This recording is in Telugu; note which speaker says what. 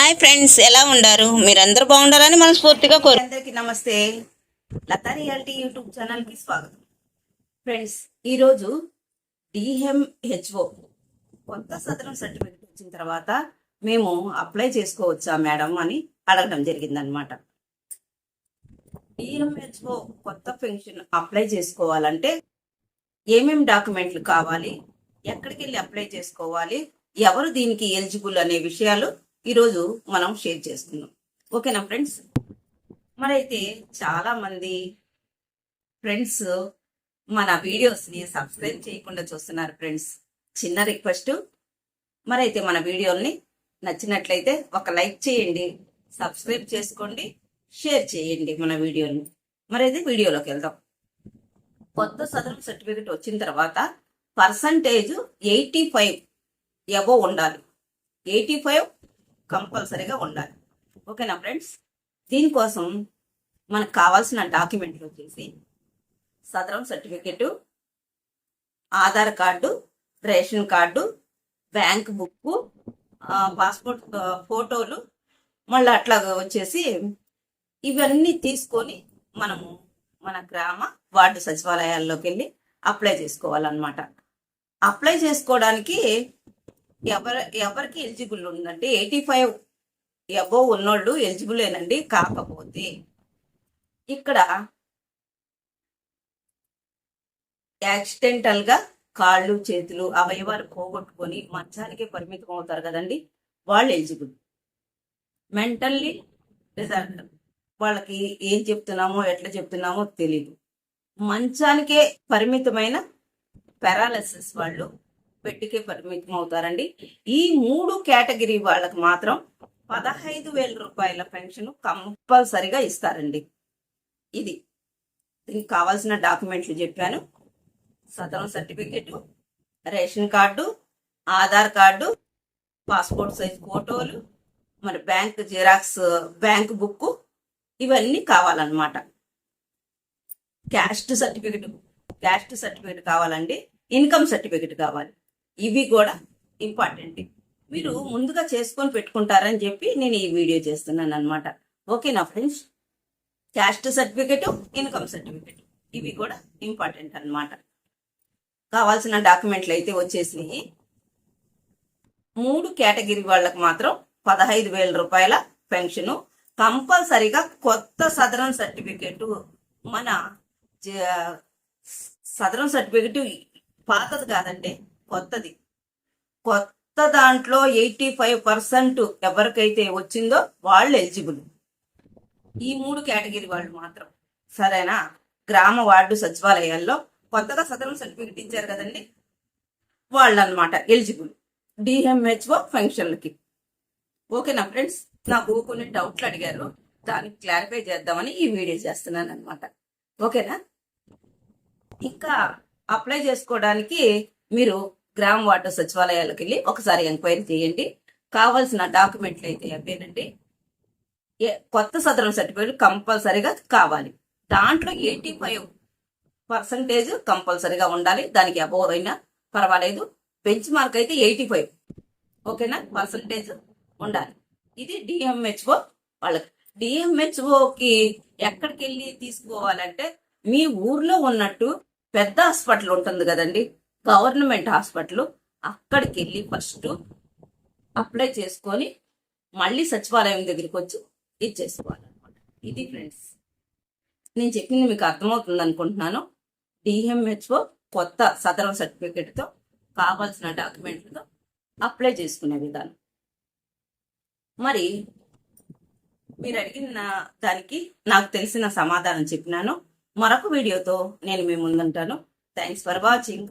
Speaker 1: హాయ్ ఫ్రెండ్స్, ఎలా ఉండారు? మీరందరూ బాగుండాలని మనస్ఫూర్తిగా అందరికీ నమస్తే. లతా రియాలిటీ యూట్యూబ్ ఛానల్కి స్వాగతం. ఫ్రెండ్స్, ఈరోజు డిఎంహెచ్ఓ కొత్త సదరం సర్టిఫికెట్ వచ్చిన తర్వాత మేము అప్లై చేసుకోవచ్చా మేడం అని అడగడం జరిగిందనమాట. డిఎంహెచ్ఓ కొత్త పెన్షన్ అప్లై చేసుకోవాలంటే ఏమేమి డాక్యుమెంట్లు కావాలి, ఎక్కడికి వెళ్ళి అప్లై చేసుకోవాలి, ఎవరు దీనికి ఎలిజిబుల్ అనే విషయాలు ఈరోజు మనం షేర్ చేసుకుందాం. ఓకేనా ఫ్రెండ్స్? మరైతే చాలా మంది ఫ్రెండ్స్ మన వీడియోస్ని సబ్స్క్రైబ్ చేయకుండా చూస్తున్నారు. ఫ్రెండ్స్, చిన్న రిక్వెస్ట్, మరైతే మన వీడియోల్ని నచ్చినట్లయితే ఒక లైక్ చేయండి, సబ్స్క్రైబ్ చేసుకోండి, షేర్ చేయండి మన వీడియోని. మరైతే వీడియోలోకి వెళ్దాం. కొత్త సదరం సర్టిఫికెట్ వచ్చిన తర్వాత పర్సంటేజ్ 85 అబోవ్ ఉండాలి. 85 కంపల్సరీగా ఉండాలి. ఓకేనా ఫ్రెండ్స్? దీనికోసం మనకు కావాల్సిన డాక్యుమెంట్లు వచ్చేసి Sadaram certificate, Aadhaar card, ration card, bank book, passport ఫోటోలు, మళ్ళీ అట్లా వచ్చేసి ఇవన్నీ తీసుకొని మనము మన గ్రామ వార్డు సచివాలయాల్లోకి వెళ్ళి అప్లై చేసుకోవాలన్నమాట. అప్లై చేసుకోవడానికి ఎవరికి ఎలిజిబుల్ ఉందంటే 85 అబోవ్ ఉన్నోళ్ళు ఎలిజిబులేనండి. కాకపోతే ఇక్కడ యాక్సిడెంటల్గా కాళ్ళు చేతులు అవయవాలు పోగొట్టుకొని మంచానికే పరిమితం అవుతారు కదండి, వాళ్ళు ఎలిజిబుల్. మెంటల్లీ రిజర్వ్డ్ వాళ్ళకి ఏం చెప్తున్నామో ఎట్లా చెప్తున్నామో తెలియదు, మంచానికే పరిమితమైన పారాలసిస్ వాళ్ళు పెట్టికే పరిమితం అవుతారండి. ఈ 3 కేటగిరీ వాళ్ళకి మాత్రం 15,000 రూపాయల పెన్షన్ కంపల్సరిగా ఇస్తారండి. ఇది దీనికి కావాల్సిన డాక్యుమెంట్లు చెప్పాను. Sadaram certificate, ration card, Aadhaar card, passport size ఫోటోలు, మరి బ్యాంక్ జిరాక్స్, బ్యాంక్ బుక్, ఇవన్నీ కావాలన్నమాట. క్యాస్ట్ సర్టిఫికెట్ కావాలండి. ఇన్కమ్ సర్టిఫికెట్ కావాలి. ఇవి కూడా ఇంపార్టెంట్. మీరు ముందుగా చేసుకొని పెట్టుకుంటారని చెప్పి నేను ఈ వీడియో చేస్తున్నాను అనమాట. ఓకేనా friends? Caste certificate, income certificate, ఇవి కూడా ఇంపార్టెంట్ అనమాట. కావాల్సిన డాక్యుమెంట్లు అయితే వచ్చేసినాయి. 3 కేటగిరీ వాళ్ళకి మాత్రం 15,000 రూపాయల పెన్షను కంపల్సరీగా. కొత్త సదరం సర్టిఫికెట్, మన సదరం సర్టిఫికెట్ పాతది కాదండి, కొత్తది. కొత్త దాంట్లో 85% ఎవరికైతే వచ్చిందో వాళ్ళు ఎలిజిబుల్. ఈ 3 కేటగిరీ వాళ్ళు మాత్రం. సరేనా? గ్రామ వార్డు సచివాలయాల్లో కొత్తగా సదరం సర్టిఫికెట్ ఇచ్చారు కదండి, వాళ్ళు అనమాట ఎలిజిబుల్ డిఎంహెచ్ఓ ఫంక్షన్లకి. ఓకేనా ఫ్రెండ్స్? నాకు కొన్ని డౌట్లు అడిగారు, దానికి క్లారిఫై చేద్దామని ఈ వీడియో చేస్తున్నాను అనమాట. ఓకేనా? ఇంకా అప్లై చేసుకోవడానికి మీరు గ్రామ వార్డు సచివాలయాలకు వెళ్ళి ఒకసారి ఎంక్వైరీ చేయండి. కావాల్సిన డాక్యుమెంట్లు అయితే అవేనండి. కొత్త సదరం సర్టిఫికేట్ కంపల్సరీగా కావాలి. దాంట్లో 85% కంపల్సరీగా ఉండాలి. దానికి అబోవ్ అయినా పర్వాలేదు. బెంచ్ మార్క్ అయితే 85. ఓకేనా? పర్సంటేజ్ ఉండాలి. ఇది డిఎంహెచ్ఓ వాళ్ళకి. డిఎంహెచ్ఓకి ఎక్కడికి వెళ్ళి తీసుకోవాలంటే మీ ఊర్లో ఉన్నట్టు పెద్ద హాస్పిటల్ ఉంటుంది కదండి, గవర్నమెంట్ హాస్పిటల్, అక్కడికి వెళ్ళి ఫస్ట్ అప్లై చేసుకొని మళ్ళీ సచివాలయం దగ్గరికి వచ్చి ఇచ్చేసుకోవాలన్నమాట. ఇది ఫ్రెండ్స్, నేను చెప్పింది మీకు అర్థమవుతుంది అనుకుంటున్నాను. డిఎంహెచ్ఓ కొత్త సదరం సర్టిఫికేట్తో కావాల్సిన డాక్యుమెంట్లతో అప్లై చేసుకునే విధానం. మరి మీరు అడిగిన దానికి నాకు తెలిసిన సమాధానం చెప్పినాను. మరొక వీడియోతో నేను మీ ముందుంటాను. Thanks for watching.